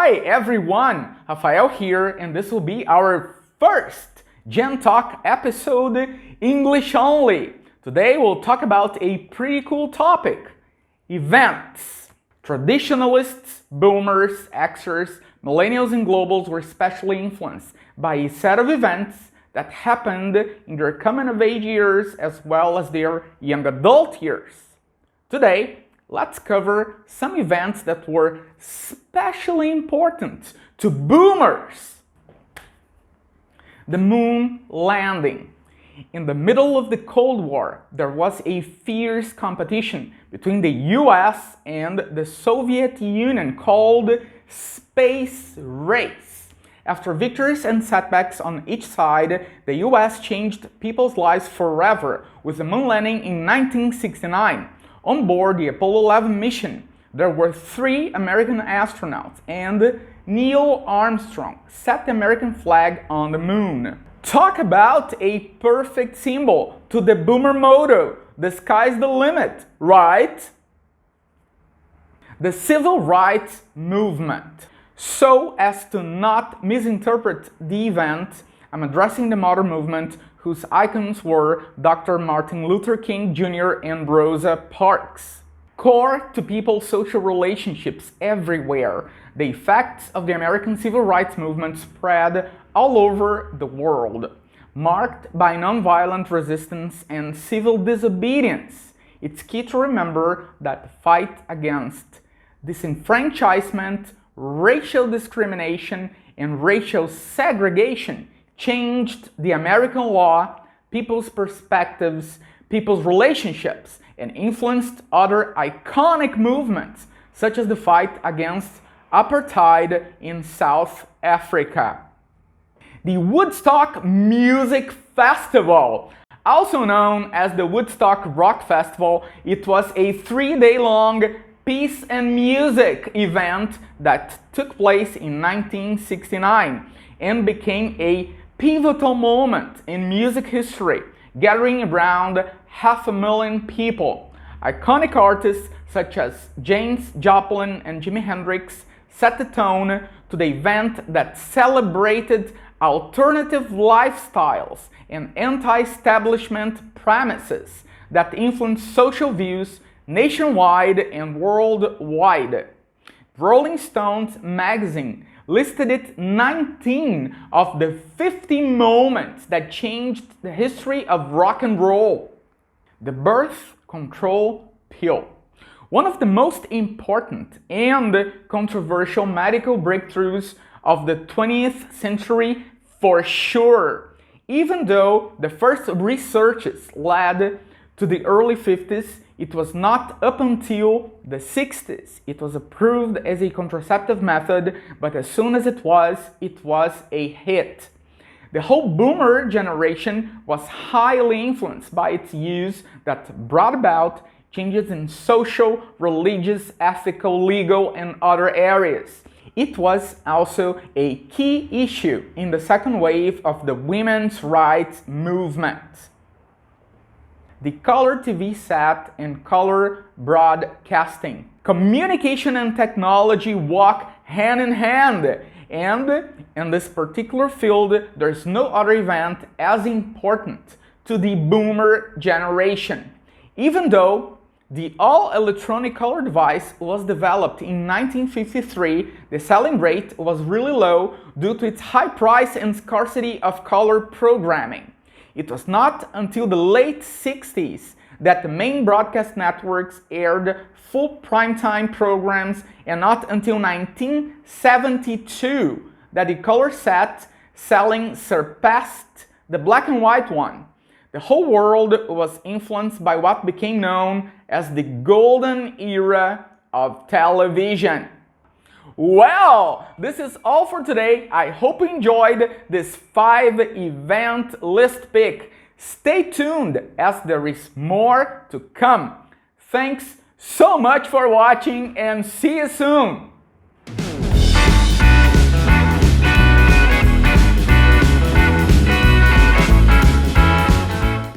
Hi everyone, Rafael here, and this will be our first Gen Talk episode, English only. Today we'll talk about a pretty cool topic, events. Traditionalists, boomers, Xers, millennials and globals were especially influenced by a set of events that happened in their coming of age years as well as their young adult years. Today, let's cover some events that were especially important to boomers. The moon landing. In the middle of the Cold War, there was a fierce competition between the US and the Soviet Union called space race. After victories and setbacks on each side, the US changed people's lives forever with the moon landing in 1969. On board the Apollo 11 mission, there were 3 American astronauts, and Neil Armstrong set the American flag on the moon. Talk about a perfect symbol to the boomer motto, the sky's the limit, right? The civil rights movement. So as to not misinterpret the event, I'm addressing the modern movement whose icons were Dr. Martin Luther King Jr. and Rosa Parks. Core to people's social relationships everywhere, the effects of the American civil rights movement spread all over the world, marked by nonviolent resistance and civil disobedience. It's key to remember that the fight against disenfranchisement, racial discrimination, and racial segregation changed the American law, people's perspectives, people's relationships, and influenced other iconic movements, such as the fight against apartheid in South Africa. The Woodstock Music Festival, also known as the Woodstock Rock Festival, it was a 3-day-long peace and music event that took place in 1969 and became a pivotal moment in music history, gathering around 500,000 people. Iconic artists such as Janis Joplin and Jimi Hendrix set the tone to the event that celebrated alternative lifestyles and anti-establishment premises that influenced social views nationwide and worldwide. Rolling Stones magazine listed it 19 of the 50 moments that changed the history of rock and roll. The birth control pill. One of the most important and controversial medical breakthroughs of the 20th century for sure. Even though the first researches led to the early 50s, it was not up until the 60s. It was approved as a contraceptive method, but as soon as it was a hit. The whole boomer generation was highly influenced by its use that brought about changes in social, religious, ethical, legal, and other areas. It was also a key issue in the second wave of the women's rights movement. The color TV set and color broadcasting. Communication and technology walk hand in hand, and in this particular field, there's no other event as important to the boomer generation. Even though the all-electronic color device was developed in 1953, the selling rate was really low due to its high price and scarcity of color programming. It was not until the late 60s that the main broadcast networks aired full primetime programs, and not until 1972 that the color set selling surpassed the black and white one. The whole world was influenced by what became known as the golden era of television. Well, this is all for today. I hope you enjoyed this 5-event list pick. Stay tuned as there is more to come. Thanks so much for watching and see you soon!